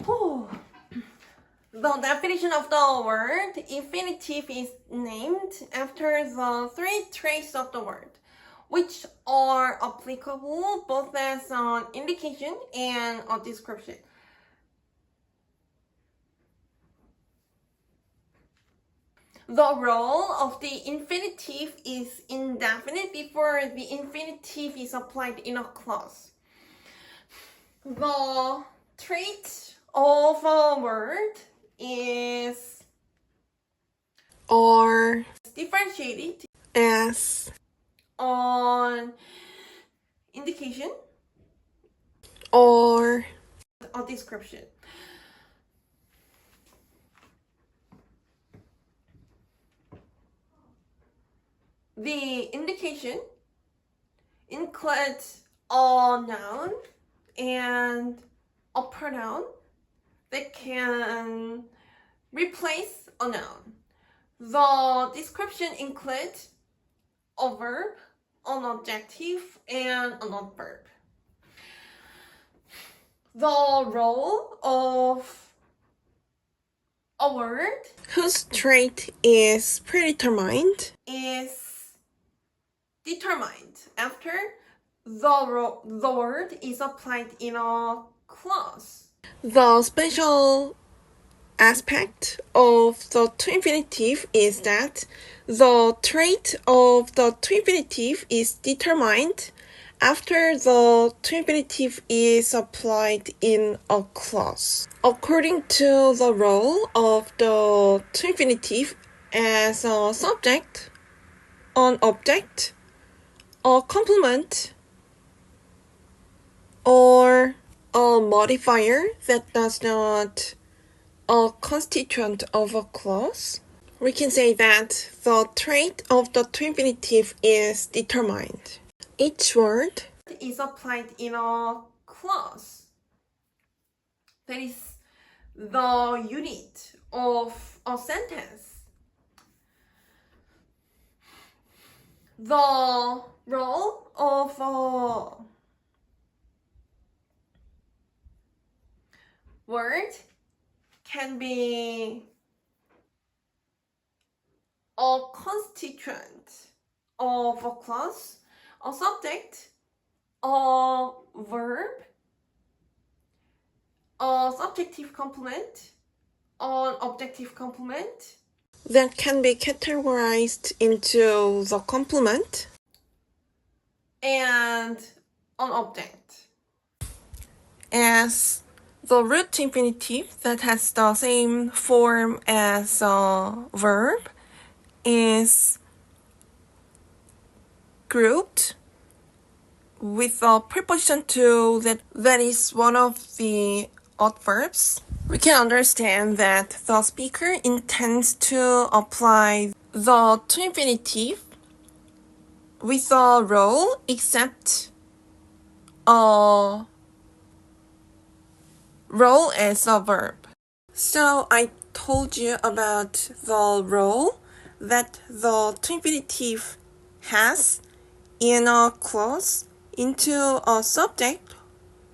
Whew. The definition of the word infinitive is named after the three traits of the word, which are applicable both as an indication and a description. The role of the infinitive is indefinite before the infinitive is applied in a clause. The trait of a word is or differentiated as on indication or or description. The indication includes a noun and a pronoun that can replace a noun. The description includes a verb, an adjective, and an adverb. The role of a word whose trait is predetermined is determined after the word is applied in a clause. The special aspect of the to-infinitive is that the trait of the to-infinitive is determined after the to-infinitive is applied in a clause. According to the role of the to-infinitive as a subject, an object, a complement, or a modifier that does not a constituent of a clause, we can say that the trait of the to-infinitive is determined. Each word is applied in a clause. That is the unit of a sentence. The role of a word can be a constituent of a clause, a subject, a verb, a subjective complement, an objective complement, that can be categorized into the complement and an object. as the root infinitive that has the same form as a verb is grouped with a preposition to that is one of the adverbs. We can understand that the speaker intends to apply the to infinitive with a role except a role as a verb. So I told you about the role that the to infinitive has in a clause into a subject,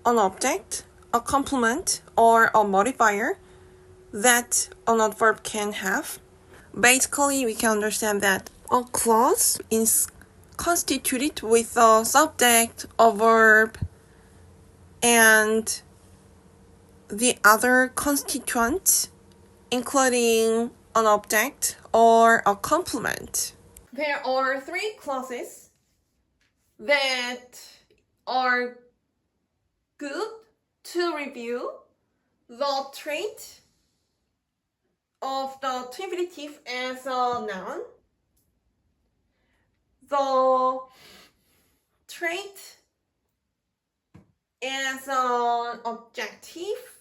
an object, a complement, or a modifier that an adverb can have. Basically, we can understand that a clause is constituted with a subject, a verb, and the other constituents, including an object or a complement. There are three clauses that are good to review the trait of the to infinitive as a noun, the trait as an adjective,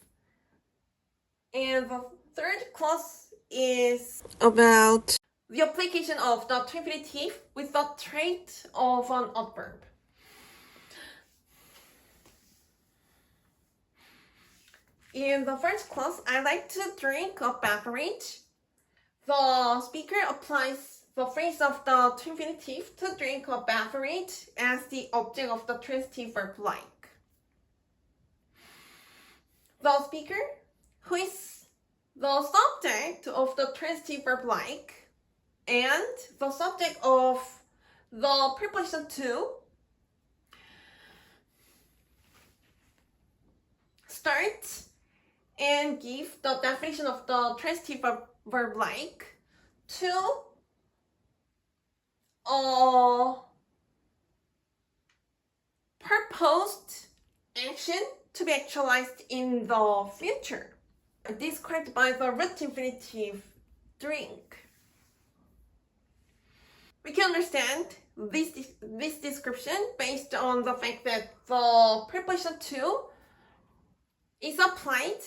and the third clause is About the application of the to infinitive with the trait of an adverb. In the first clause, I like to drink a beverage. The speaker applies the phrase of the to infinitive to drink a beverage as the object of the transitive verb like. The speaker who is the subject of the transitive verb like, and the subject of the preposition to, start and give the definition of the transitive verb like to a proposed action to be actualized in the future, described by the root infinitive drink. We can understand this description based on the fact that the preposition to is applied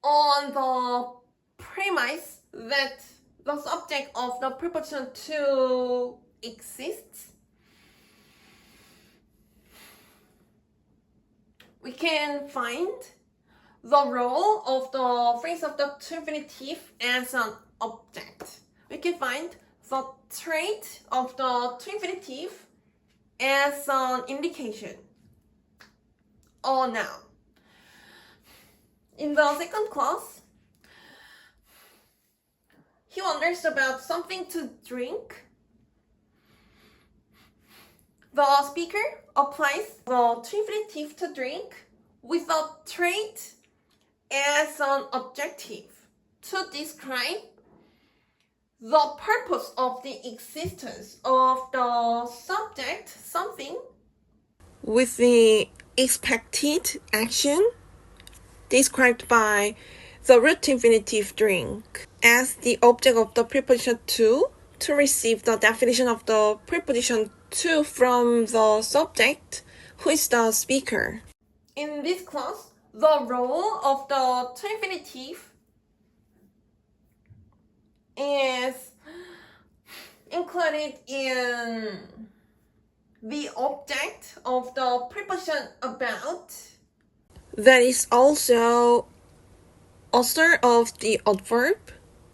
on the premise that the subject of the preposition to exists. We can find the role of the phrase of the to infinitive as an object. We can find the trait of the to infinitive as an indication or noun. In the second class, he wonders about something to drink. The speaker applies the to infinitive to drink with a trait as an adjective to describe the purpose of the existence of the subject something with the expected action described by the root infinitive drink as the object of the preposition to receive the definition of the preposition to from the subject who is the speaker. In this class, the role of the to infinitive is included in the object of the preposition about. That is also author of the adverb.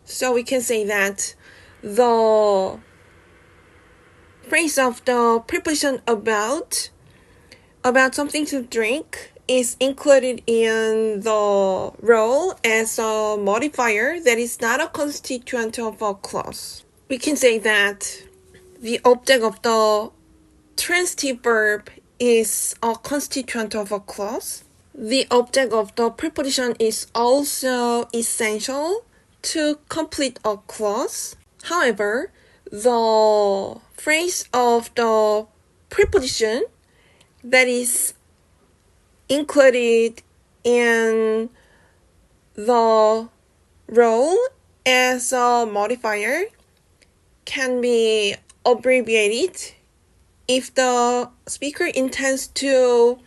So we can say that the phrase of the preposition about something to drink is included in the role as a modifier that is not a constituent of a clause. We can say that the object of the transitive verb is a constituent of a clause. The object of the preposition is also essential to complete a clause. However, the phrase of the preposition that is included in the role as a modifier can be abbreviated if the speaker intends to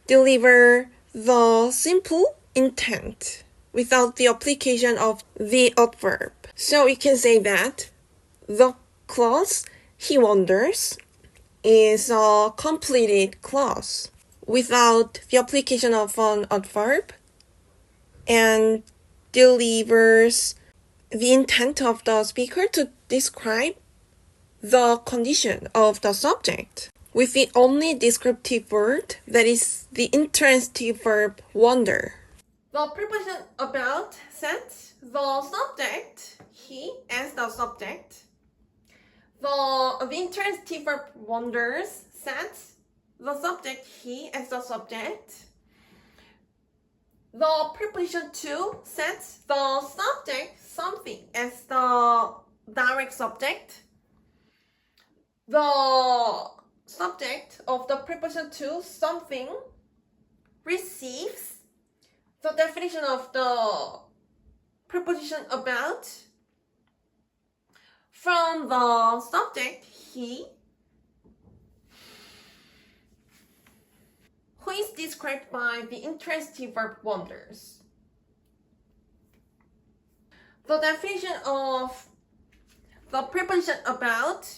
deliver the simple intent without the application of the adverb. So we can say that the clause he wonders is a completed clause without the application of an adverb and delivers the intent of the speaker to describe the condition of the subject with the only descriptive word, that is the intransitive verb wonder. The preposition about sets the subject, he, as the subject. The intransitive verb wonders sets the subject, he, as the subject. The preposition to sets the subject, something, as the direct subject. The subject of the preposition to, something, receives the definition of the preposition about from the subject, he, who is described by the intransitive verb wonders. The definition of the preposition about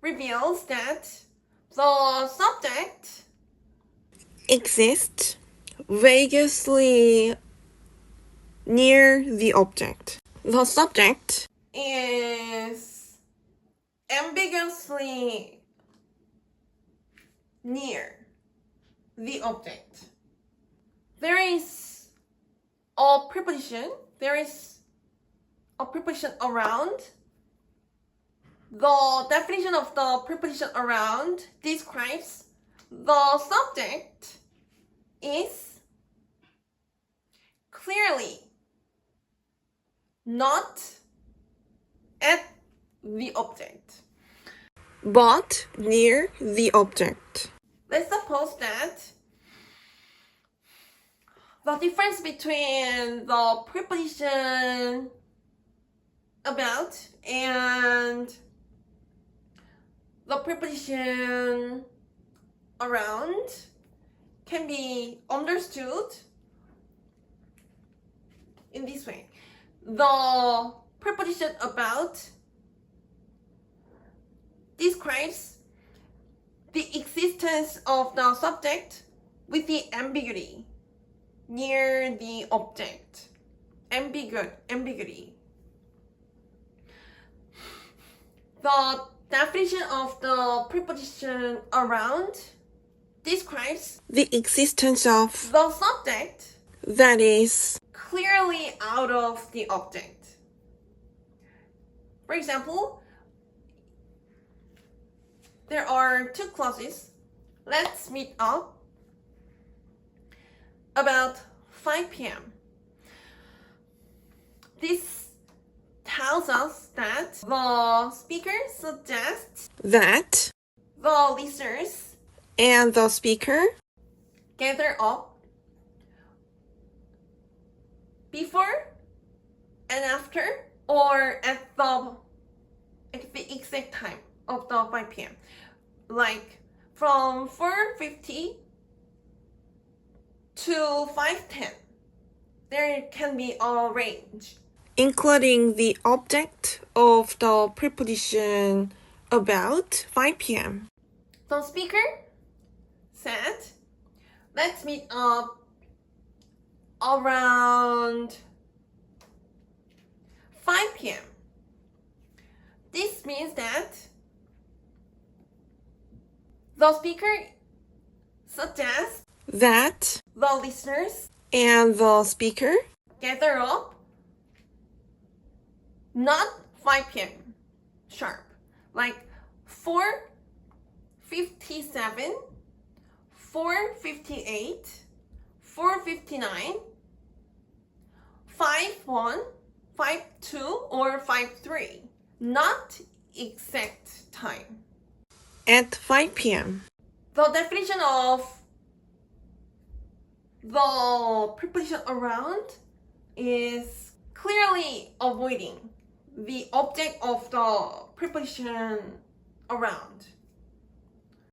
reveals that the subject exists vaguely near the object. The subject is ambiguously near the object. there is a preposition. There is a preposition around. The definition of the preposition around describes the subject is clearly not at the object, but near the object. Let's suppose that the difference between the preposition about and the preposition around can be understood in this way. The preposition about describes the existence of the subject with the ambiguity near the object. Ambiguity. The definition of the preposition around describes the existence of the subject that is clearly out of the object. For example, there are two clauses. Let's meet up about 5 p.m. This tells us that the speaker suggests that the listeners and the speaker gather up before and after or at the exact time of the 5 p.m. Like from 4:50 to 5:10. There can be a range, including the object of the preposition about 5 p.m. The speaker said, let's meet up around 5 p.m. This means that the speaker suggests that the listeners and the speaker gather up not 5 p.m. sharp, like 4:57, 4:58, 4:59, 5:1, 5:2, or 5:3. Not exact time. at 5 p.m. The definition of the preposition around is clearly avoiding the object of the preposition around.